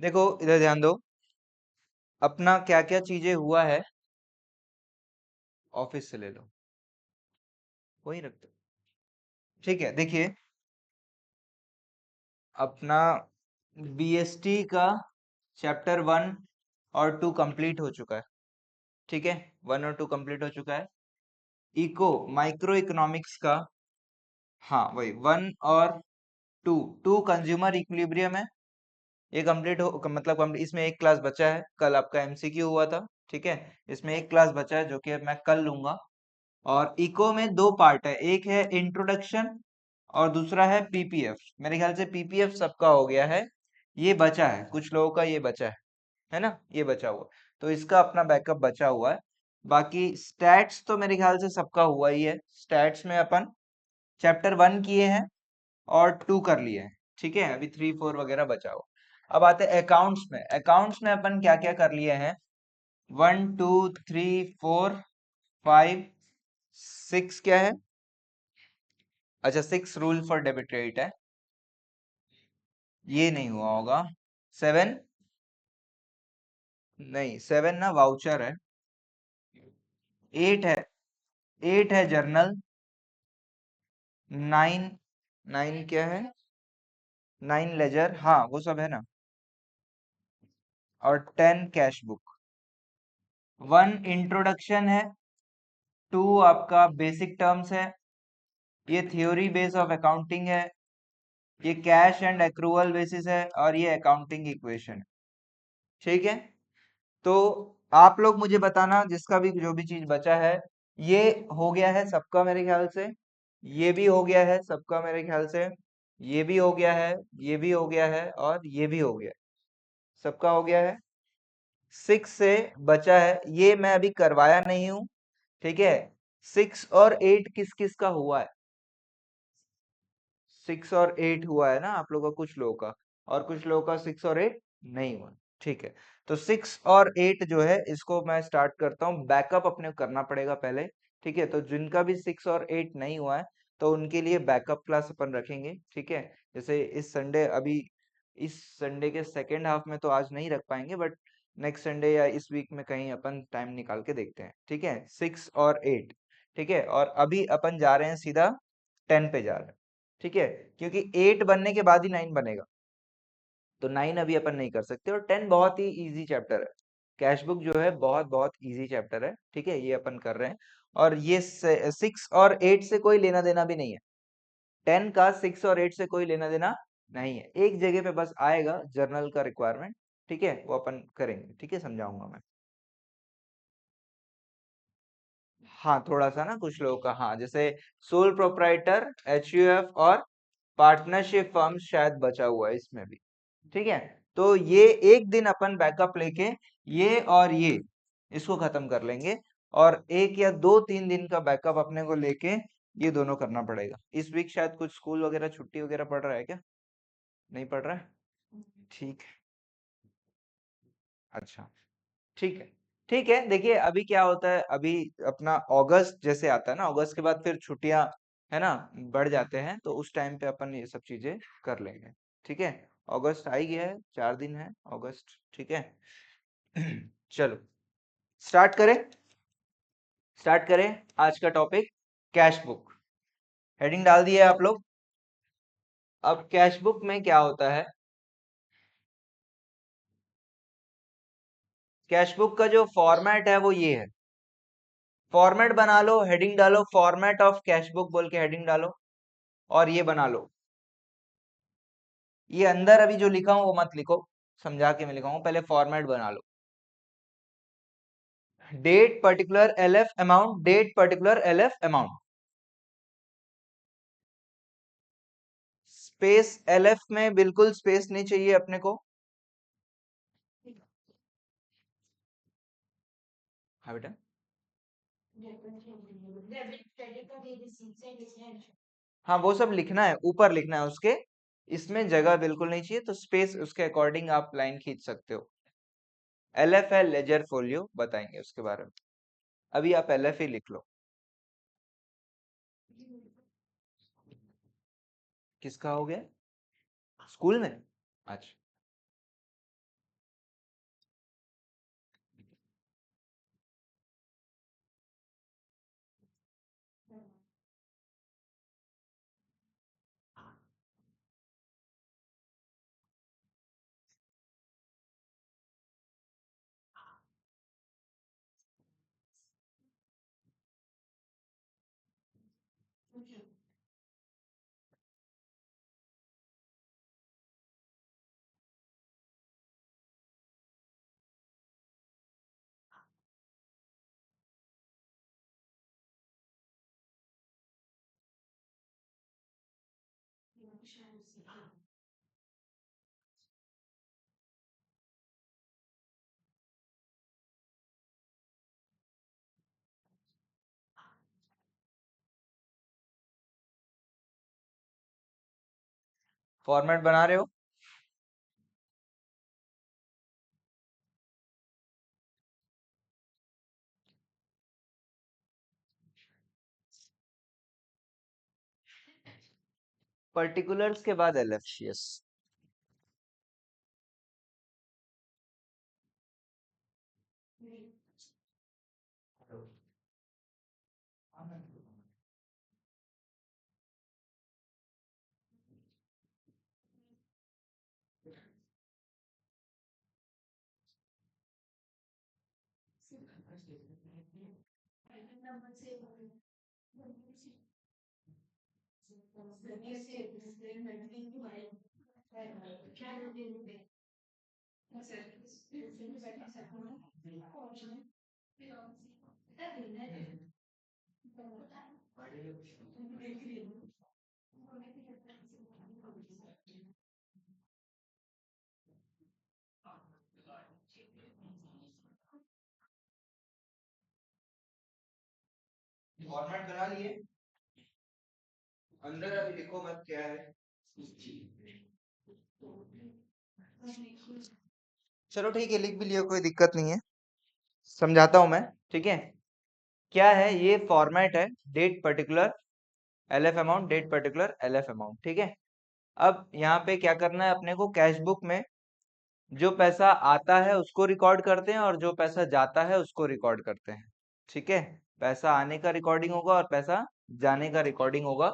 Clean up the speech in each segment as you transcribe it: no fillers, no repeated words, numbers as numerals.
देखो इधर ध्यान दो, अपना क्या क्या चीजें हुआ है ऑफिस से ले लो, वही रख दो। ठीक है, देखिए अपना बीएसटी का चैप्टर 1 और 2 कंप्लीट हो चुका है। ठीक है, 1 और 2 कंप्लीट हो चुका है। इको माइक्रो इकोनॉमिक्स का, हाँ वही 1 और 2, 2 कंज्यूमर इक्विलिब्रियम है, ये कंप्लीट हो मतलब इसमें एक क्लास बचा है, कल आपका एमसीक्यू हुआ था। ठीक है, इसमें एक क्लास बचा है जो कि मैं कल लूंगा। और इको में 2 पार्ट है, एक है इंट्रोडक्शन और दूसरा है पीपीएफ। मेरे ख्याल से पीपीएफ सबका हो गया है, ये बचा है कुछ लोगों का, ये बचा है ना, ये बचा हुआ, तो इसका अपना बैकअप बचा हुआ है। बाकी स्टैट्स तो मेरे ख्याल से सबका हुआ ही है। स्टैट्स में अपन चैप्टर 1 किए हैं और 2 कर लिए हैं। ठीक है, अभी 3 4 वगैरह बचा हुआ। अब आते हैं अकाउंट्स में। अकाउंट्स में अपन क्या क्या कर लिए हैं, 1 2 3 4 5 6 क्या है, अच्छा 6 रूल फॉर डेबिट क्रेडिट है, ये नहीं हुआ होगा। 7, नहीं 7 ना वाउचर है। 8 है, 8 है जर्नल। 9, 9 क्या है, 9 लेजर, हाँ वो सब है ना। और 10 कैश बुक। 1 इंट्रोडक्शन है, 2 आपका बेसिक टर्म्स है, ये थ्योरी बेस ऑफ अकाउंटिंग है, ये कैश एंड एक्रूवल बेसिस है, और ये अकाउंटिंग इक्वेशन है। ठीक है, तो आप लोग मुझे बताना जिसका भी जो भी चीज बचा है। ये हो गया है सबका मेरे ख्याल से, ये भी हो गया है सबका मेरे ख्याल से, ये भी हो गया है, ये भी हो गया है, और ये भी हो गया है, सबका हो गया है। 6 से बचा है, ये मैं अभी करवाया नहीं हूं। ठीक है, 6 और 8 किस किस का हुआ है, 6 और 8 हुआ है ना आप लोगों का, कुछ लोगों का, और कुछ लोगों का 6 और 8 नहीं हुआ। ठीक है, तो 6 और 8 जो है इसको मैं स्टार्ट करता हूँ, बैकअप अपने को करना पड़ेगा पहले। ठीक है, तो जिनका भी 6 और 8 नहीं हुआ है तो उनके लिए बैकअप क्लास अपन रखेंगे। ठीक है, जैसे इस संडे, अभी इस संडे के सेकेंड हाफ में तो आज नहीं रख पाएंगे, बट नेक्स्ट संडे या इस वीक में कहीं अपन टाइम निकाल के देखते हैं। ठीक है, 6 और 8। ठीक है, और अभी अपन जा रहे हैं सीधा 10 पे जा रहे हैं। ठीक है, क्योंकि 8 बनने के बाद ही 9 बनेगा, तो 9 अभी अपन नहीं कर सकते। और 10 बहुत ही इजी चैप्टर है, कैश बुक जो है बहुत बहुत इजी चैप्टर है। ठीक है, ये अपन कर रहे हैं, और ये 6 और 8 से कोई लेना देना भी नहीं है। 10 का 6 और 8 से कोई लेना देना नहीं है, एक जगह पे बस आएगा जर्नल का रिक्वायरमेंट। ठीक है, वो अपन करेंगे। ठीक है, समझाऊंगा मैं। हाँ थोड़ा सा ना कुछ लोगों का, हाँ जैसे सोल प्रोप्राइटर, एचयूएफ और पार्टनरशिप फर्म शायद बचा हुआ है इसमें भी। ठीक है, तो ये एक दिन अपन बैकअप लेके ये और ये इसको खत्म कर लेंगे, और 1 या 2 3 दिन का बैकअप अपने को लेके ये दोनों करना पड़ेगा। इस वीक शायद कुछ स्कूल वगैरह छुट्टी वगैरह पड़ रहा है क्या, नहीं पड़ रहा है? ठीक है, अच्छा, ठीक है। ठीक है, देखिए अभी क्या होता है, अभी अपना अगस्त जैसे आता है ना, अगस्त के बाद फिर छुट्टियां है ना बढ़ जाते हैं, तो उस टाइम पे अपन ये सब चीजें कर लेंगे। ठीक है, अगस्त आ ही गया है, 4 दिन है अगस्त। ठीक है, चलो स्टार्ट करें, स्टार्ट करें आज का टॉपिक, कैश बुक। हेडिंग डाल दिया है आप लोग। अब कैश बुक में क्या होता है, कैश बुक का जो फॉर्मेट है वो ये है। फॉर्मेट बना लो, हेडिंग डालो फॉर्मेट ऑफ कैश बुक बोल के हेडिंग डालो, और ये बना लो। ये अंदर अभी जो लिखा हूं वो मत लिखो, समझा के मैं लिखा हूं, पहले फॉर्मेट बना लो। Date particular LF amount, date particular LF amount, space LF में बिल्कुल स्पेस नहीं चाहिए अपने को। हाँ बेटा, हाँ वो सब लिखना है, ऊपर लिखना है उसके, इसमें जगह बिल्कुल नहीं चाहिए, तो स्पेस उसके अकॉर्डिंग आप लाइन खींच सकते हो। एलएफ है लेजर फोलियो, बताएंगे उसके बारे में, अभी आप एलएफ ही लिख लो। किसका हो गया, स्कूल में? अच्छा, फॉर्मेट बना रहे हो? पर्टिकुलर्स के बाद एलएफ, यस। फॉर्मेट बना लिए, अंदर अभी लिखो मत क्या है। चलो ठीक है, लिख भी लियो, कोई दिक्कत नहीं है, समझाता हूं मैं। ठीक है, क्या है ये फॉर्मेट है, date particular LF amount, date particular LF amount. ठीक है, अब यहाँ पे क्या करना है अपने को, कैश बुक में जो पैसा आता है उसको रिकॉर्ड करते हैं और जो पैसा जाता है उसको रिकॉर्ड करते हैं। ठीक है, पैसा आने का रिकॉर्डिंग होगा और पैसा जाने का रिकॉर्डिंग होगा।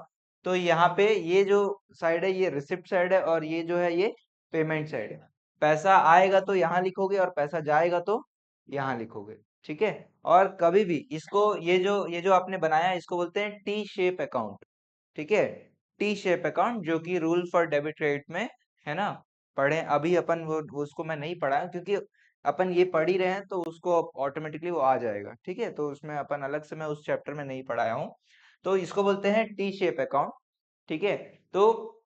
तो यहाँ पे ये जो साइड है ये रिसिप्ट साइड है और ये जो है ये पेमेंट साइड है। पैसा आएगा तो यहाँ लिखोगे और पैसा जाएगा तो यहाँ लिखोगे। ठीक है, और कभी भी इसको ये जो आपने बनाया है इसको बोलते हैं टी शेप अकाउंट। ठीक है, टी शेप अकाउंट, जो कि रूल फॉर डेबिट क्रेडिट में है ना, पढ़े अभी अपन, वो उसको मैं नहीं पढ़ा क्योंकि अपन ये पढ़ ही रहे हैं तो उसको ऑटोमेटिकली वो आ जाएगा। ठीक है, तो उसमें अपन अलग से मैं उस चैप्टर में नहीं पढ़ाया हूँ। तो इसको बोलते हैं टी शेप अकाउंट। ठीक है, तो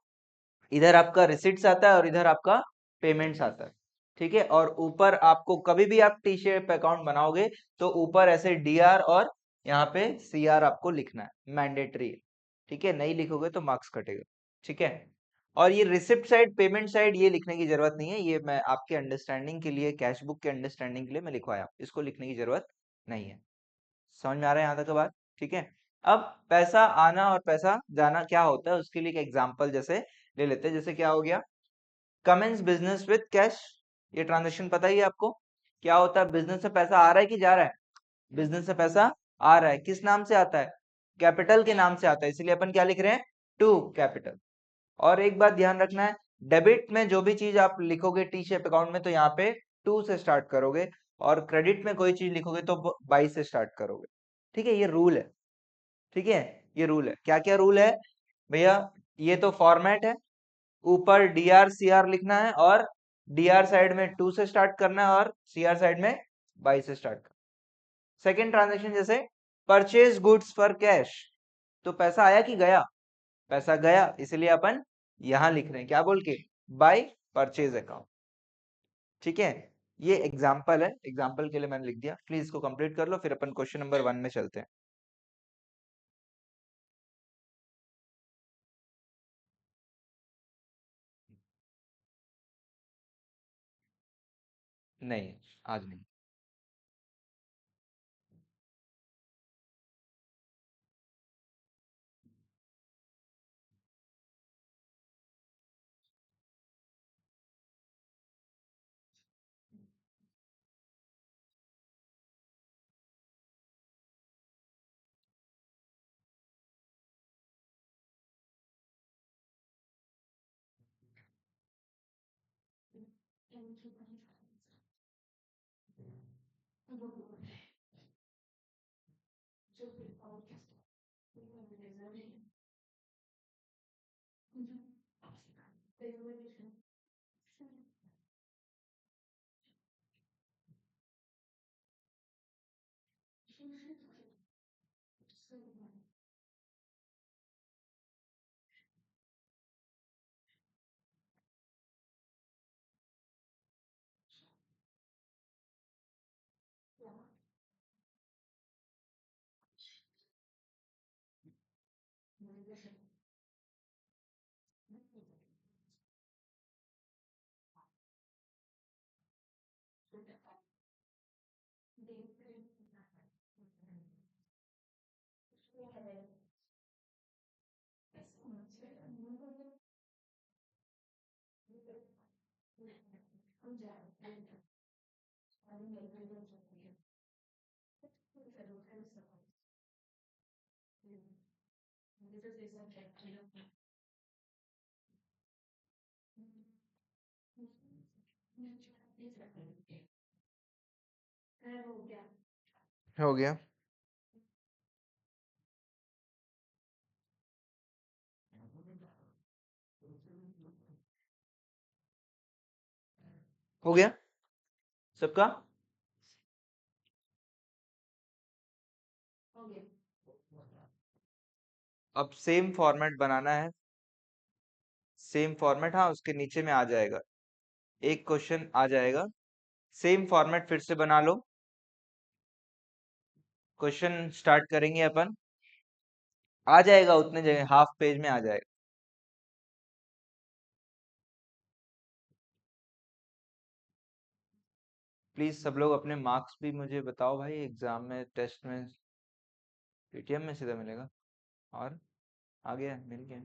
इधर आपका रिसिट्स आता है और इधर आपका पेमेंट्स आता है। ठीक है, और ऊपर आपको कभी भी आप टी शेप अकाउंट बनाओगे तो ऊपर ऐसे डीआर और यहाँ पे सीआर आपको लिखना है, मैंडेटरी है। ठीक है, नहीं लिखोगे तो मार्क्स कटेगा। ठीक है, और ये रिसिप्ट साइड पेमेंट साइड ये लिखने की जरूरत नहीं है, ये मैं आपके अंडरस्टैंडिंग के लिए, कैश बुक के अंडरस्टैंडिंग के लिए मैं लिखवाया, इसको लिखने की जरूरत नहीं है। समझ में आ रहा है यहाँ तक का बात? ठीक है, अब पैसा आना और पैसा जाना क्या होता है उसके लिए एक एग्जांपल जैसे ले लेते हैं। जैसे क्या हो गया, कमेंस बिजनेस विद कैश, ये ट्रांजेक्शन पता ही है आपको क्या होता है। बिजनेस से पैसा आ रहा है कि जा रहा है? बिजनेस से पैसा आ रहा है, किस नाम से आता है? कैपिटल के नाम से आता है, इसलिए अपन क्या लिख रहे हैं, टू कैपिटल। और एक बात ध्यान रखना है, डेबिट में जो भी चीज आप लिखोगे टी शेप अकाउंट में तो यहाँ पे टू से स्टार्ट करोगे, और क्रेडिट में कोई चीज लिखोगे तो बाई से स्टार्ट करोगे। ठीक है, ये रूल है। ठीक है, ये रूल है। क्या क्या रूल है भैया? ये तो फॉर्मेट है, ऊपर डी आर सी आर लिखना है और डी आर साइड में टू से स्टार्ट करना है और सी आर साइड में बाई से स्टार्ट करना। सेकेंड ट्रांजेक्शन जैसे परचेज गुड्स फॉर कैश, तो पैसा आया कि गया? पैसा गया, इसलिए अपन यहां लिख रहे हैं क्या बोल के, बाय परचेज अकाउंट। ठीक है, ये एग्जाम्पल है, एग्जाम्पल के लिए मैंने लिख दिया, प्लीज इसको कंप्लीट कर लो फिर अपन क्वेश्चन नंबर 1 में चलते हैं। नहीं, आज नहीं। हो गया। हो गया सबका। अब सेम फॉर्मेट बनाना है। सेम फॉर्मेट, हाँ उसके नीचे में आ जाएगा, एक क्वेश्चन आ जाएगा। सेम फॉर्मेट फिर से बना लो। क्वेश्चन स्टार्ट करेंगे अपन। आ जाएगा उतने जगह, हाफ पेज में आ जाएगा। प्लीज सब लोग अपने मार्क्स भी मुझे बताओ भाई, एग्जाम में टेस्ट में पेटीएम में सीधा मिलेगा। और आ गया, मिल गया।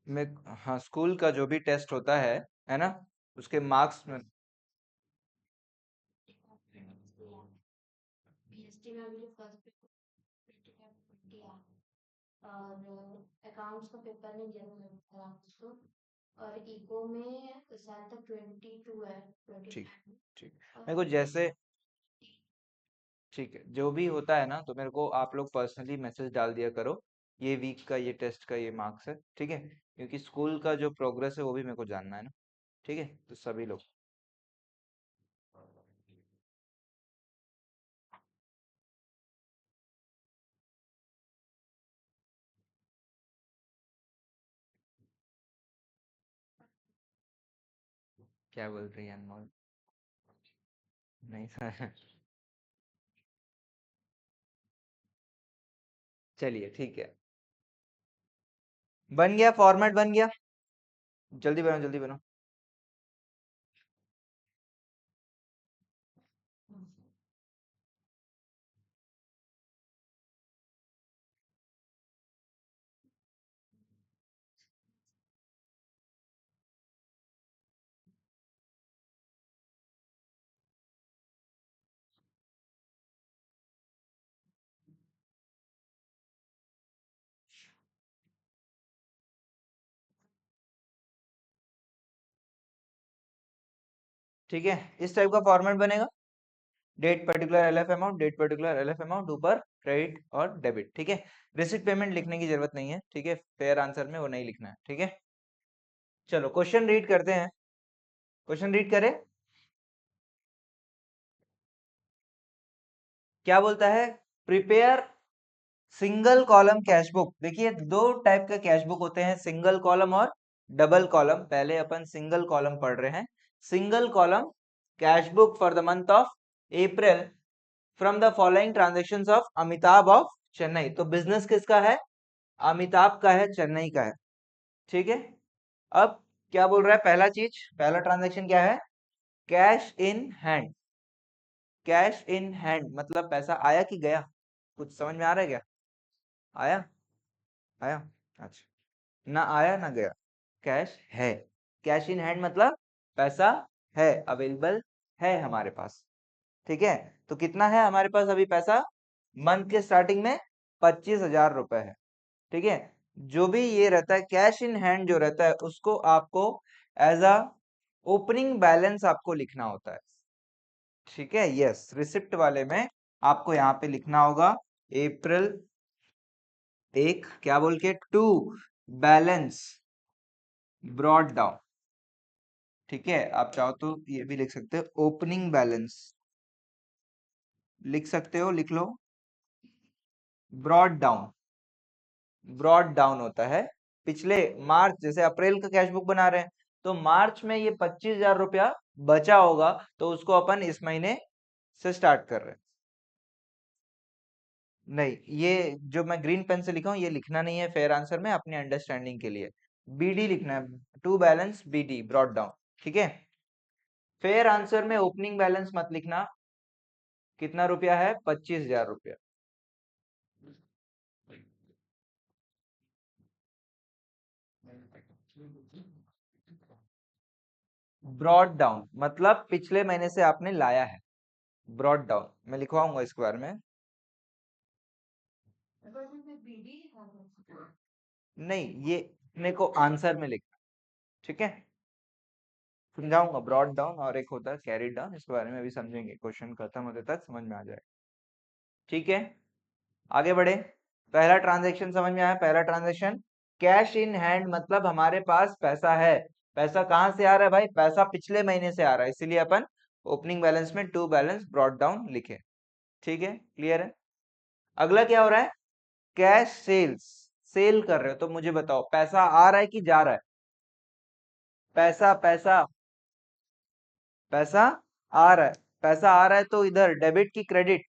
मैं, हाँ स्कूल का जो भी टेस्ट होता है ना, उसके मार्क्स में। ठीक, ठीक। मेरे को जैसे, ठीक है जो भी होता है ना, तो मेरे को आप लोग पर्सनली मैसेज डाल दिया करो, ये वीक का ये टेस्ट का ये मार्क्स है, ठीक है, क्योंकि स्कूल का जो प्रोग्रेस है वो भी मेरे को जानना है ना। ठीक है, तो सभी लोग। क्या बोल रही है अनमोल? नहीं सर। चलिए ठीक है, बन गया फॉर्मेट, बन गया। जल्दी बनाओ, जल्दी बनाओ। ठीक है, इस टाइप का फॉर्मेट बनेगा। Date particular LF amount, date particular LF amount, ऊपर क्रेडिट और डेबिट। ठीक है, रिसिप्ट पेमेंट लिखने की जरूरत नहीं है, ठीक है, फेयर आंसर में वो नहीं लिखना है। ठीक है, चलो क्वेश्चन रीड करते हैं। क्वेश्चन रीड करें। क्या बोलता है? Prepare single column cash book. देखिए दो टाइप का कैश बुक होते हैं, सिंगल कॉलम और डबल कॉलम। पहले अपन सिंगल कॉलम पढ़ रहे हैं। Single column cash book for the month of April from the following transactions of Amitabh of Chennai. तो बिजनेस किसका है? अमिताभ का है, चेन्नई का है। ठीक है, अब क्या बोल रहा है? पहला चीज, पहला ट्रांजेक्शन क्या है? Cash in hand. Cash in hand मतलब पैसा आया कि गया? कुछ समझ में आ रहा है क्या? आया? आया? अच्छा, ना आया ना गया, कैश है। कैश इन हैंड मतलब पैसा है, अवेलेबल है हमारे पास। ठीक है, तो कितना है हमारे पास अभी पैसा? मंथ के स्टार्टिंग में 25,000 रुपए है। ठीक है, जो भी ये रहता है कैश इन हैंड जो रहता है, उसको आपको एज अ ओपनिंग बैलेंस आपको लिखना होता है। ठीक है, यस, रिसिप्ट वाले में आपको यहाँ पे लिखना होगा अप्रैल एक क्या बोल के, टू बैलेंस ब्रॉड डाउन। ठीक है, आप चाहो तो ये भी लिख सकते हो, ओपनिंग बैलेंस लिख सकते हो, लिख लो। ब्रॉड डाउन, ब्रॉड डाउन होता है पिछले मार्च, जैसे अप्रैल का कैश बुक बना रहे हैं, तो मार्च में ये 25,000 रुपया बचा होगा, तो उसको अपन इस महीने से स्टार्ट कर रहे हैं। नहीं, ये जो मैं ग्रीन पेन से लिखा हूँ ये लिखना नहीं है फेयर आंसर में, अपने अंडरस्टैंडिंग के लिए बीडी लिखना है, to balance BD brought down. ठीक है, फेयर आंसर में ओपनिंग बैलेंस मत लिखना। कितना रुपया है? 25,000 रुपया। ब्रॉड डाउन मतलब पिछले महीने से आपने लाया है। ब्रॉड डाउन मैं लिखवाऊंगा इसके बारे में। नहीं, ये अपने को आंसर में लिखना। ठीक है, समझाऊंगा। ब्रॉड डाउन और एक होता है कैरी डाउन, इसके बारे में भी समझेंगे, क्वेश्चन खत्म होते तक समझ में आ जाएगा। ठीक है, आगे बढ़े। पहला ट्रांजैक्शन समझ में आया। पहला ट्रांजैक्शन कैश इन हैंड मतलब हमारे पास पैसा है। पैसा कहां से आ रहा है भाई? पैसा पिछले महीने से आ रहा है, इसीलिए अपन ओपनिंग बैलेंस में टू बैलेंस ब्रॉट डाउन लिखे। ठीक है, क्लियर है। अगला क्या हो रहा है? Cash sales. सेल कर रहे हो तो मुझे बताओ पैसा आ रहा है कि जा रहा है? पैसा पैसा पैसा आ रहा है। पैसा आ रहा है तो इधर डेबिट की क्रेडिट?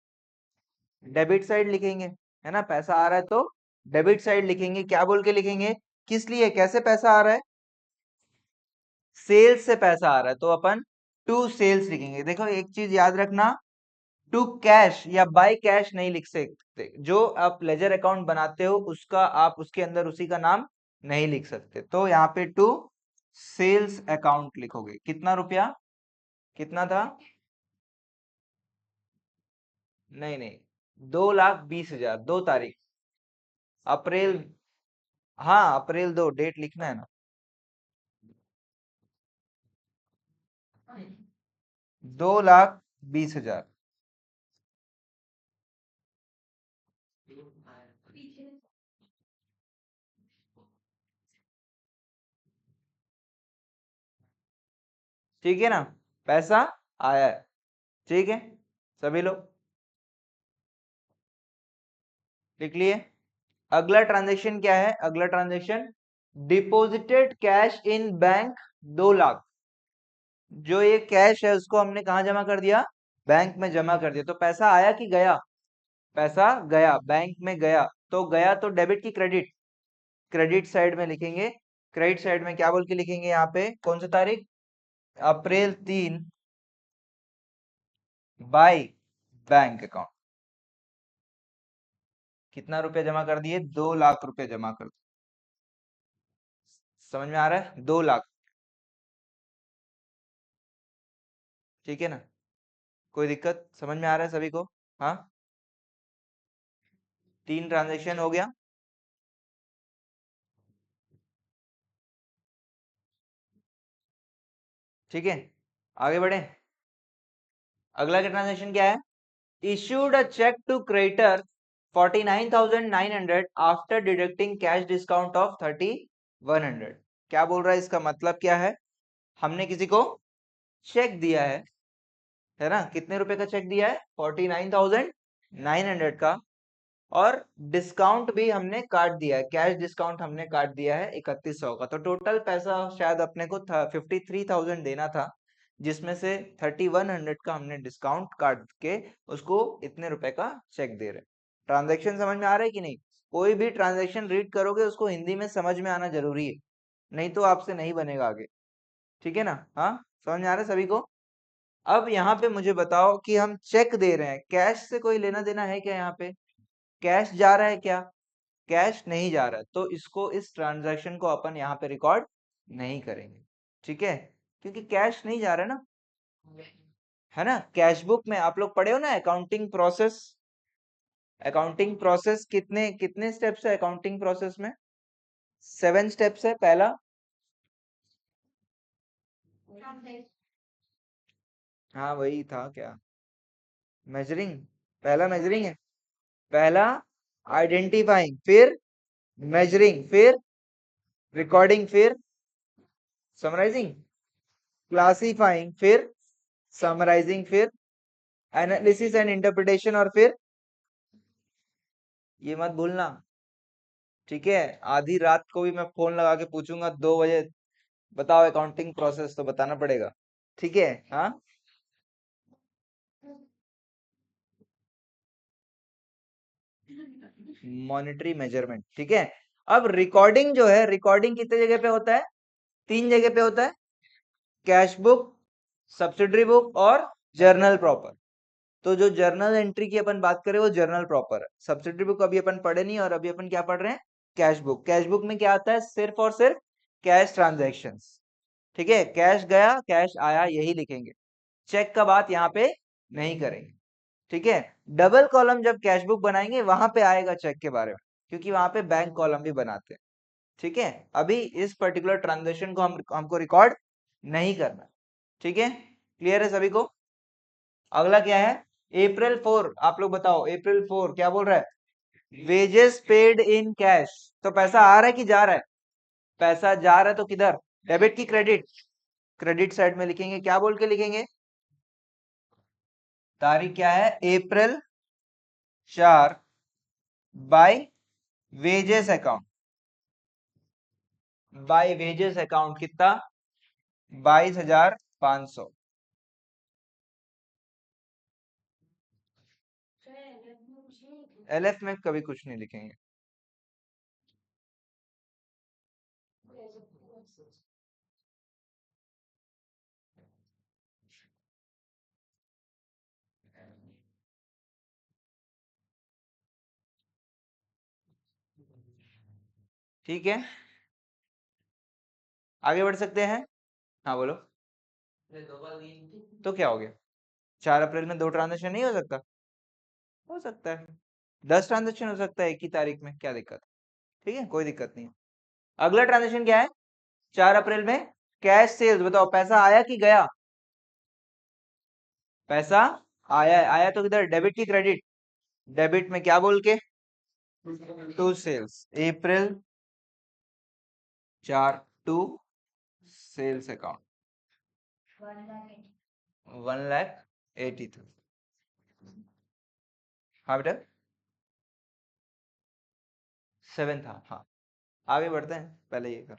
डेबिट साइड लिखेंगे, है ना। पैसा आ रहा है तो डेबिट साइड लिखेंगे। क्या बोल के लिखेंगे? किस लिए, कैसे पैसा आ रहा है? सेल्स से पैसा आ रहा है तो अपन टू सेल्स लिखेंगे। देखो एक चीज याद रखना, टू कैश या बाय कैश नहीं लिख सकते। जो आप लेजर अकाउंट बनाते हो उसका आप उसके अंदर उसी का नाम नहीं लिख सकते। तो यहाँ पे टू सेल्स अकाउंट लिखोगे। कितना रुपया? कितना था? नहीं नहीं, 2,20,000, 2 तारीख। अप्रैल, हाँ अप्रैल 2 डेट लिखना है ना। 2,20,000। ठीक है ना, पैसा आया है। ठीक है, सभी लोग लिख लिए। अगला ट्रांजैक्शन क्या है? अगला transaction deposited cash in bank 2 lakh. जो ये कैश है उसको हमने कहा जमा कर दिया? बैंक में जमा कर दिया। तो पैसा आया कि गया? पैसा गया, बैंक में गया। तो गया तो डेबिट की क्रेडिट? क्रेडिट साइड में लिखेंगे। क्रेडिट साइड में क्या बोल के लिखेंगे? यहाँ पे कौन सा तारीख? अप्रैल 3 बाय बैंक अकाउंट। कितना रुपया जमा कर दिए? 2 लाख रुपया जमा कर दिए। समझ में आ रहा है? 2 लाख। ठीक है ना, कोई दिक्कत? समझ में आ रहा है सभी को? हाँ, 3 ट्रांजेक्शन हो गया। ठीक है, आगे बढ़े। अगला ट्रांजेक्शन क्या है? issued a check to creditor 49,900 after deducting cash discount of 3,100। क्या बोल रहा है? इसका मतलब क्या है? हमने किसी को चेक दिया है ना। कितने रुपए का चेक दिया है? 49,900 का। और डिस्काउंट भी हमने काट दिया है, कैश डिस्काउंट हमने काट दिया है 3,100 का। तो टोटल पैसा शायद अपने को 53,000 देना था, जिसमें से 3,100 का हमने डिस्काउंट काट के उसको इतने रुपए का चेक दे रहे। ट्रांजैक्शन समझ में आ रहा है कि नहीं? कोई भी ट्रांजैक्शन रीड करोगे उसको हिंदी में समझ में आना जरूरी है, नहीं तो आपसे नहीं बनेगा आगे। ठीक है ना? हाँ, समझ में आ रहा है सभी को? अब यहाँ पे मुझे बताओ कि हम चेक दे रहे हैं, कैश से कोई लेना देना है क्या? यहाँ पे कैश जा रहा है क्या? कैश नहीं जा रहा है, तो इसको, इस ट्रांजैक्शन को अपन यहाँ पे रिकॉर्ड नहीं करेंगे। ठीक है, क्योंकि कैश नहीं जा रहा है ना, है ना। कैश बुक में आप लोग पढ़े हो ना अकाउंटिंग प्रोसेस। अकाउंटिंग प्रोसेस कितने कितने स्टेप्स है अकाउंटिंग प्रोसेस में? 7 स्टेप्स है। पहला, हाँ वही था क्या? मेजरिंग। पहला मेजरिंग है। पहला आइडेंटिफाइंग, फिर मेजरिंग, फिर रिकॉर्डिंग, फिर समराइजिंग, क्लासिफाइंग, फिर समराइजिंग, फिर एनालिसिस एंड इंटरप्रिटेशन, और फिर ये मत भूलना। ठीक है, आधी रात को भी मैं फोन लगा के पूछूंगा 2 बजे, बताओ अकाउंटिंग प्रोसेस, तो बताना पड़ेगा। ठीक है, हाँ। मॉनेटरी मेजरमेंट, ठीक है। अब रिकॉर्डिंग जो है, रिकॉर्डिंग कितने जगह पे होता है? 3 जगह पे होता है, कैश बुक, सब्सिडरी बुक और जर्नल प्रॉपर। तो जो जर्नल एंट्री की अपन बात करें वो जर्नल प्रॉपर है। सब्सिडरी बुक अभी अपन पढ़े नहीं, और अभी अपन क्या पढ़ रहे हैं? Cash book. कैश बुक में क्या आता है? सिर्फ और सिर्फ कैश ट्रांजैक्शंस, ठीक है। कैश गया, कैश आया, यही लिखेंगे। चेक का बात यहाँ पे नहीं करेंगे, ठीक है। डबल कॉलम जब कैश बुक बनाएंगे वहां पे आएगा चेक के बारे में, क्योंकि वहां पे बैंक कॉलम भी बनाते हैं, ठीक है। अभी इस पर्टिकुलर ट्रांजेक्शन को हमको रिकॉर्ड नहीं करना, ठीक है। क्लियर है सभी को? अगला क्या है? April 4। आप लोग बताओ, April 4 क्या बोल रहा है? Wages paid in cash. तो पैसा आ रहा है कि जा रहा है? पैसा जा रहा है, तो किधर? डेबिट की क्रेडिट? क्रेडिट साइड में लिखेंगे, क्या बोल के लिखेंगे? तारीख क्या है? April 4 by wages account. By wages account कितना? 22,500। LF में कभी कुछ नहीं लिखेंगे। ठीक है, आगे बढ़ सकते हैं। हाँ बोलो। तो क्या हो गया? 4 अप्रैल में 2 ट्रांजेक्शन नहीं हो सकता? हो सकता है। 10 ट्रांजेक्शन हो सकता है एक ही तारीख में, क्या दिक्कत? ठीक है, कोई दिक्कत नहीं। अगला ट्रांजेक्शन क्या है? 4 अप्रैल में कैश सेल्स। बताओ, पैसा आया कि गया? पैसा आया है। आया तो किधर? डेबिट की क्रेडिट? डेबिट में क्या बोल के? To sales. April 4 to sales account 1,83,000। हाँ बेटा, 7 था, हाँ। आगे बढ़ते हैं, पहले ये कर।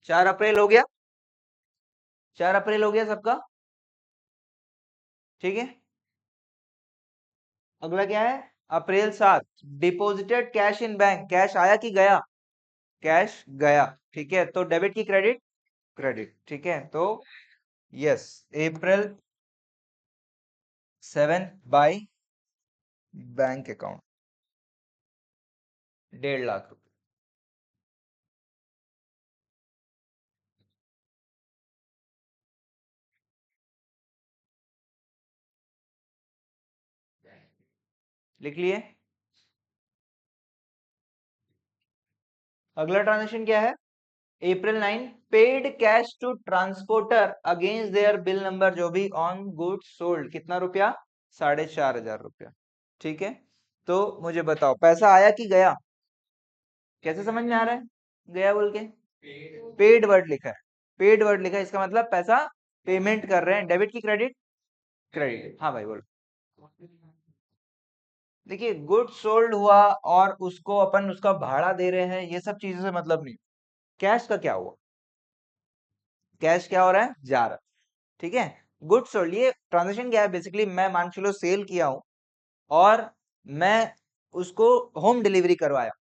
4 अप्रैल हो गया? 4 अप्रैल हो गया सबका, ठीक है। अगला क्या है? April 7 deposited cash in bank. Cash आया कि गया? कैश गया, ठीक है। तो डेबिट की क्रेडिट? क्रेडिट, ठीक है। तो yes, April 7 by bank account 1.5 lakh रुपए। लिख लिए? अगला ट्रांजेक्शन क्या है? April 9 paid cash to transporter against their bill number, जो भी ऑन गुड्स सोल्ड। कितना रुपया? 4,500 रुपया, ठीक है। तो मुझे बताओ, पैसा आया कि गया? कैसे समझ में आ रहा है गया बोल के? पेड वर्ड लिखा है। पेड वर्ड लिखा है, इसका मतलब पैसा पेमेंट कर रहे हैं। डेबिट की क्रेडिट? क्रेडिट, हाँ भाई बोलो। देखिए, गुड सोल्ड हुआ और उसको अपन उसका भाड़ा दे रहे हैं, ये सब चीजों से मतलब नहीं। कैश का क्या हुआ? कैश क्या हो रहा है? जा रहा है, ठीक है। गुड सोल्ड, ये ट्रांजेक्शन क्या है? बेसिकली मैं मान चलो सेल किया हूं, और मैं उसको होम डिलीवरी करवाया,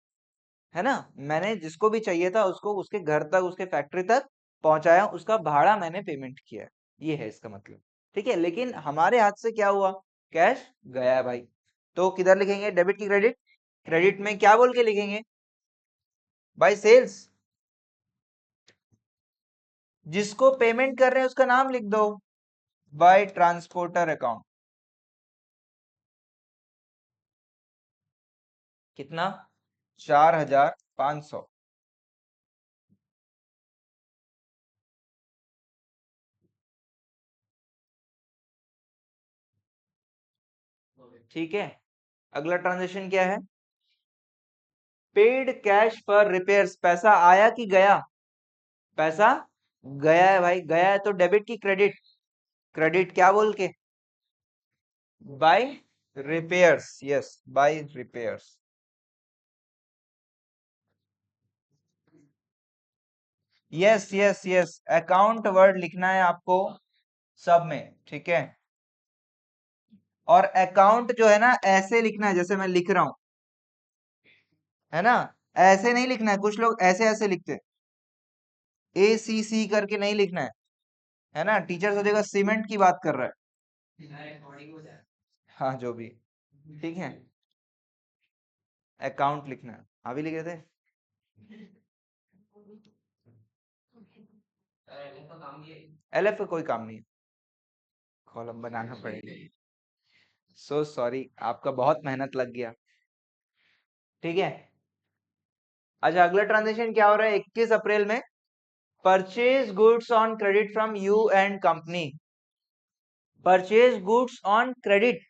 है ना। मैंने जिसको भी चाहिए था उसको उसके घर तक, उसके फैक्ट्री तक पहुंचाया, उसका भाड़ा मैंने पेमेंट किया है, ये है इसका मतलब, ठीक है। लेकिन हमारे हाथ से क्या हुआ? कैश गया है भाई। तो किधर लिखेंगे? डेबिट की क्रेडिट? क्रेडिट में क्या बोल के लिखेंगे? Bye sales. जिसको पेमेंट कर रहे हैं उसका नाम लिख दो, बाय ट्रांसपोर्टर अकाउंट। कितना? 4,500, ठीक है। अगला ट्रांजेक्शन क्या है? Paid cash for repairs. पैसा आया कि गया? पैसा गया है भाई, गया है तो डेबिट की क्रेडिट? क्रेडिट क्या बोल के? By repairs, yes, by repairs. Yes yes yes, account word लिखना है आपको सब में, ठीक है। और अकाउंट जो है ना ऐसे लिखना है जैसे मैं लिख रहा हूं, है ना। ऐसे नहीं लिखना है, कुछ लोग ऐसे ऐसे लिखते हैं, ACC करके नहीं लिखना है ना। टीचर सोचेगा सीमेंट की बात कर रहा है। हाँ जो भी, ठीक है। अकाउंट लिखना है, अभी लिखे थे। LF का कोई काम नहीं है, कॉलम बनाना पड़ेगा। सो सॉरी, आपका बहुत मेहनत लग गया, ठीक है। अच्छा, अगला ट्रांजेक्शन क्या हो रहा है 21 अप्रैल में? Purchase goods on credit from you and company. Purchase goods on credit,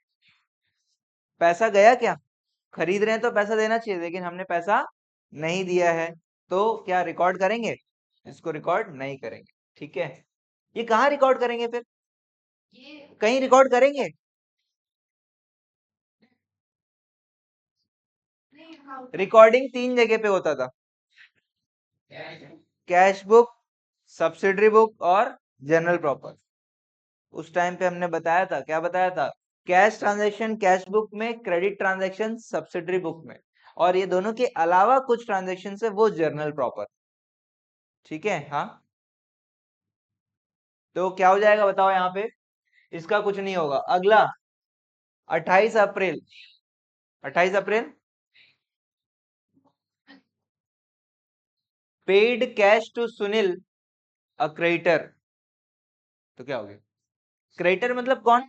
पैसा गया क्या? खरीद रहे हैं तो पैसा देना चाहिए, लेकिन हमने पैसा नहीं दिया है, तो क्या रिकॉर्ड करेंगे? इसको रिकॉर्ड नहीं करेंगे, ठीक है। ये कहाँ रिकॉर्ड करेंगे फिर? कहीं रिकॉर्ड करेंगे? रिकॉर्डिंग 3 जगह पे होता था, कैश बुक, सब्सिडरी बुक और जनरल प्रॉपर। उस टाइम पे हमने बताया था, क्या बताया था? कैश ट्रांजैक्शन कैश बुक में, क्रेडिट ट्रांजैक्शन सब्सिडरी बुक में, और ये दोनों के अलावा कुछ ट्रांजैक्शन है वो जर्नल प्रॉपर, ठीक है। हाँ, तो क्या हो जाएगा बताओ यहाँ पे? इसका कुछ नहीं होगा। अगला 28 April, 28 April paid cash to Sunil a creditor. तो क्या हो गया? क्रेडिटर मतलब कौन?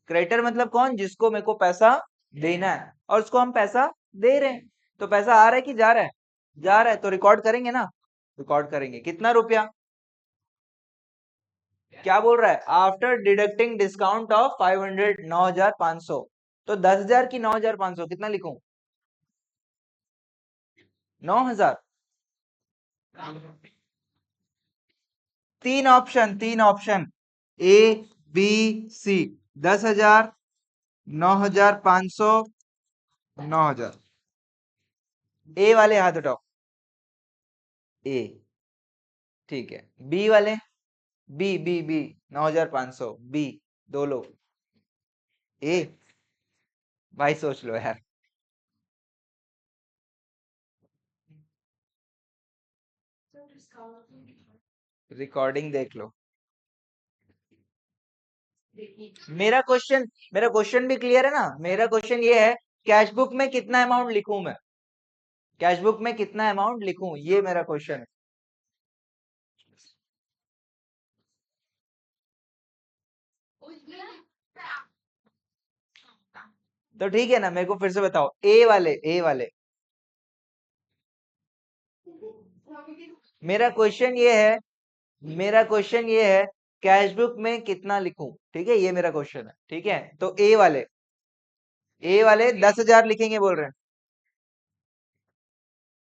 क्रेडिटर मतलब कौन? जिसको मेरे को पैसा देना है और उसको हम पैसा दे रहे हैं, तो पैसा आ रहा है कि जा रहा है? जा रहा है, तो रिकॉर्ड करेंगे ना। रिकॉर्ड करेंगे। कितना रुपया? क्या बोल रहा है? After deducting discount of 500, 9,500। तो 10,000 की 9,500 कितना लिखूं? 9,000। तीन ऑप्शन, तीन ऑप्शन, A B C। 10,000, 9,500, 9,000। ए वाले हाथ उठाओ। ए, ठीक है। बी वाले, बी 9,500, बी। दो लोग। ए, भाई सोच लो यार। रिकॉर्डिंग देख लो। मेरा क्वेश्चन भी क्लियर है ना। मेरा क्वेश्चन ये है, कैश बुक में कितना अमाउंट लिखूं मैं? कैश बुक में कितना अमाउंट लिखूं, ये मेरा क्वेश्चन है। तो ठीक है ना, मेरे को फिर से बताओ। ए वाले मेरा क्वेश्चन ये है, मेरा क्वेश्चन ये है, कैश बुक में कितना लिखूं, ठीक है। ये मेरा क्वेश्चन है, ठीक है। तो ए वाले 10,000 लिखेंगे बोल रहे हैं।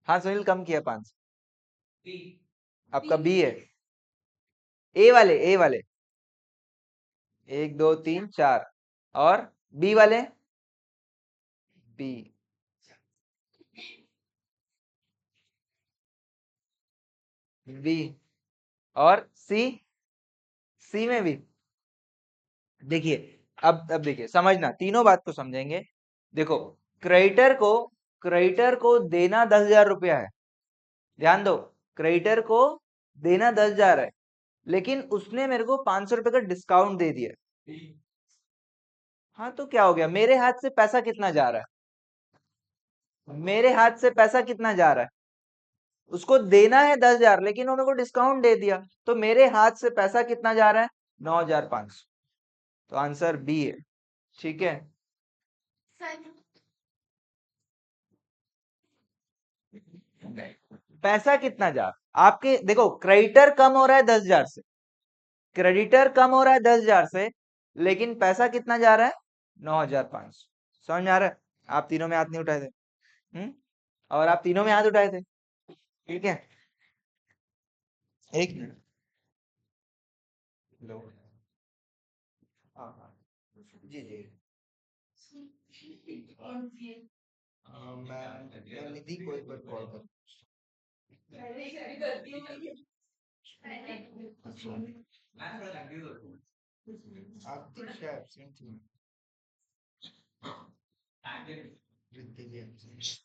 हाँ सुनील, कम किया 5। आपका बी है। ए वाले 1 2 3 4। और बी वाले, बी, बी। और सी, सी में भी। देखिए, अब देखिए, समझना, तीनों बात को समझेंगे। देखो, क्रेडिटर को क्रेडिटर को देना 10,000 रुपया है। ध्यान दो, क्रेडिटर को देना 10,000 है, लेकिन उसने मेरे को 500 रुपए का डिस्काउंट दे दिया। हाँ, तो क्या हो गया? मेरे हाथ से पैसा कितना जा रहा है? मेरे हाथ से पैसा कितना जा रहा है? उसको देना है 10,000, लेकिन वो मेरे को डिस्काउंट दे दिया, तो मेरे हाथ से पैसा कितना जा रहा है? 9,500। तो आंसर बी है, ठीक है। पैसा कितना जा रहा आपके? देखो, क्रेडिटर कम हो रहा है 10,000 से, क्रेडिटर कम हो रहा है 10,000 से, लेकिन पैसा कितना जा रहा है? 9,500। समझ में आ रहा है? आप तीनों में हाथ नहीं उठाए थे। और आप तीनों में हाथ उठाए थे, ठीक है। एक मिनट, लो। हाँ हाँ, जी जी। मैं निधि को एक बार कॉल कर। अच्छा। आरती शायद absent थी। रिद्धि भी absent।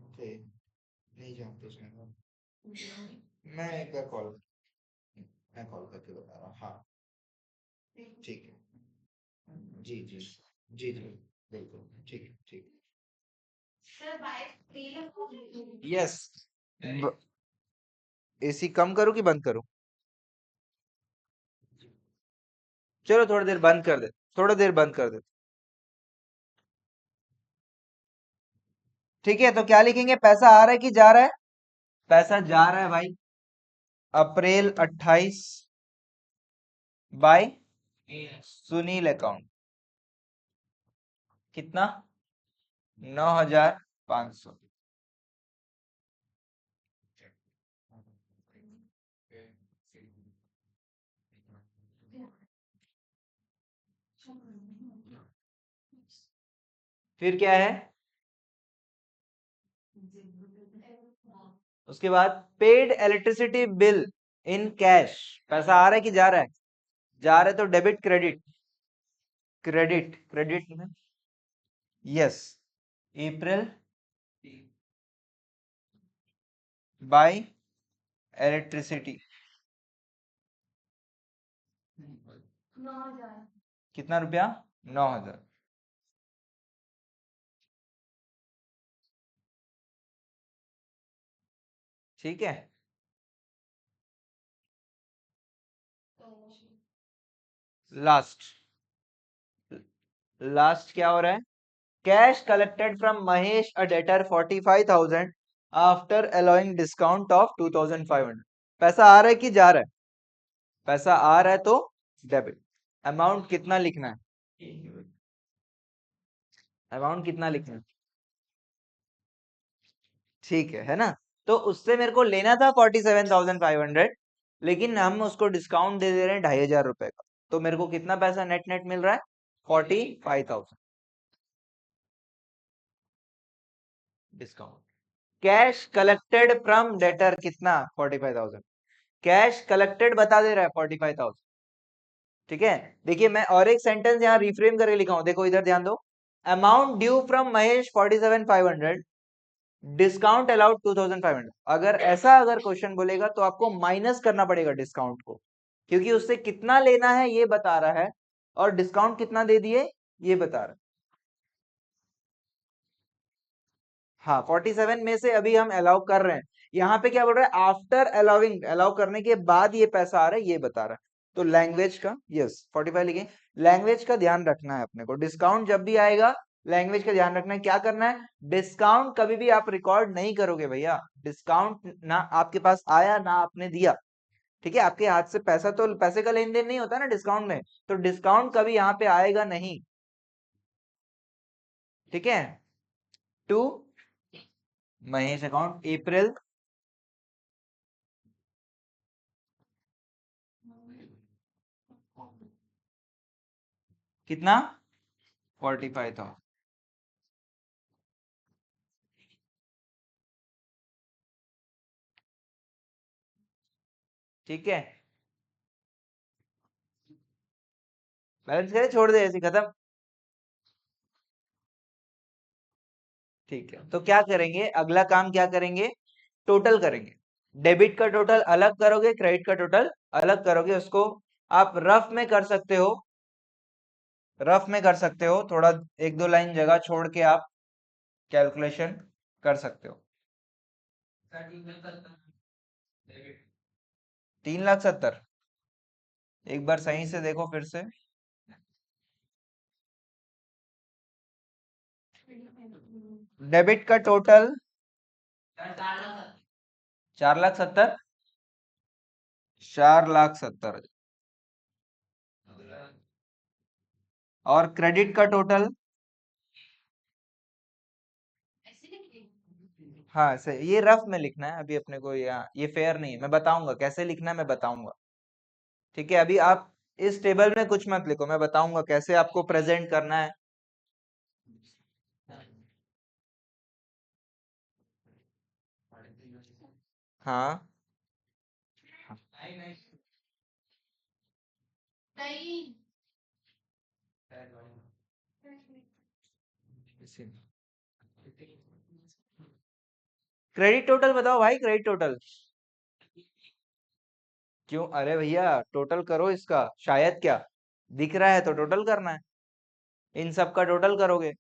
ओके, नहीं जानते शायद। मैं एक बार कॉल मैं कॉल करके बता रहा हूँ। हाँ, ठीक है। जी जी जी जी, बिल्कुल ठीक है, ठीक। यस। एसी कम करूँ कि बंद करूँ? चलो थोड़ी देर बंद कर दे, थोड़ा देर बंद कर दे। ठीक है, तो क्या लिखेंगे? पैसा आ रहा है कि जा रहा है? पैसा जा रहा है भाई। अप्रैल 28 बाय सुनील अकाउंट। कितना? 9,500। फिर क्या है? उसके बाद paid electricity bill in cash. पैसा आ रहा है कि जा रहा है? जा रहा है तो डेबिट क्रेडिट? क्रेडिट, क्रेडिट में यस। अप्रैल बाय इलेक्ट्रिसिटी। कितना रुपया? 9,000। ठीक है। लास्ट, लास्ट क्या हो रहा है? Cash collected from Mahesh a debtor 45,000 after allowing discount of 2,500। पैसा आ रहा है कि जा रहा है? पैसा आ रहा है तो डेबिट। अमाउंट कितना लिखना है? अमाउंट कितना लिखना है? ठीक है ना? तो उससे मेरे को लेना था 47,500, लेकिन हम उसको डिस्काउंट दे दे रहे हैं 2,500 का। तो मेरे को कितना पैसा नेट नेट मिल रहा है? 45,000 discount. Cash collected from debtor कितना? 45,000। कैश कलेक्टेड बता दे रहा है 45,000। ठीक है। देखिए मैं और एक सेंटेंस यहाँ रिफ्रेम करके लिखा हूं, देखो इधर ध्यान दो। Amount due from Mahesh 47,500, discount allowed 2,500। अगर ऐसा अगर क्वेश्चन बोलेगा तो आपको माइनस करना पड़ेगा डिस्काउंट को, क्योंकि उससे कितना लेना है ये बता रहा है और डिस्काउंट कितना दे दिए ये बता रहा है। हाँ, 47 में से अभी हम अलाउ कर रहे हैं। यहाँ पे क्या बोल रहा है? आफ्टर अलाउइंग, अलाउ करने के बाद ये पैसा आ रहा है ये बता रहा है। तो लैंग्वेज का यस 45 लिखें। लैंग्वेज का ध्यान रखना है अपने को। डिस्काउंट जब भी आएगा लैंग्वेज का ध्यान रखना है। क्या करना है? डिस्काउंट कभी भी आप रिकॉर्ड नहीं करोगे भैया। डिस्काउंट ना आपके पास आया ना आपने दिया, ठीक है? आपके हाथ से पैसा, तो पैसे का लेन देन नहीं होता ना डिस्काउंट में, तो डिस्काउंट कभी यहाँ पे आएगा नहीं। ठीक है। टू महेश अकाउंट अप्रैल कितना? 45 था। ठीक है। बैलेंस करे छोड़ दे ऐसे खत्म। ठीक है, तो क्या करेंगे? अगला काम क्या करेंगे? टोटल करेंगे। डेबिट का टोटल अलग करोगे, क्रेडिट का टोटल अलग करोगे। उसको आप रफ में कर सकते हो, रफ में कर सकते हो, थोड़ा एक दो लाइन जगह छोड़ के आप कैलकुलेशन कर सकते हो। 3,70,000। एक बार सही से देखो फिर से। डेबिट का टोटल 4,70,000। 4,70,000। और क्रेडिट का टोटल, हाँ सही, ये रफ में लिखना है अभी अपने को। यहाँ ये फेयर नहीं है, मैं बताऊंगा कैसे लिखना है, मैं बताऊंगा। ठीक है, अभी आप इस टेबल में कुछ मत लिखो, मैं बताऊंगा कैसे आपको प्रेजेंट करना है। हाँ क्रेडिट टोटल बताओ भाई, क्रेडिट टोटल। क्यों? अरे भैया टोटल करो इसका, शायद क्या दिख रहा है तो टोटल करना है, इन सब का टोटल करोगे।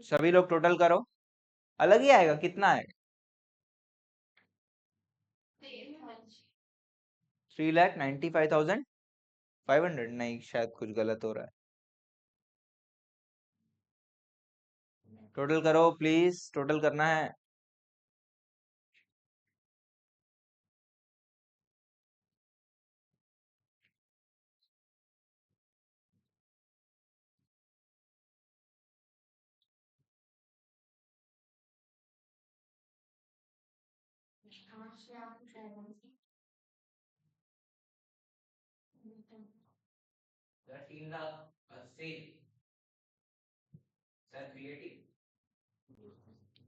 सभी लोग टोटल करो, अलग ही आएगा, कितना आएगा? 3,95,500? नहीं, शायद कुछ गलत हो रहा है। टोटल करो प्लीज, टोटल करना है। सर 3,80,000। सर 380।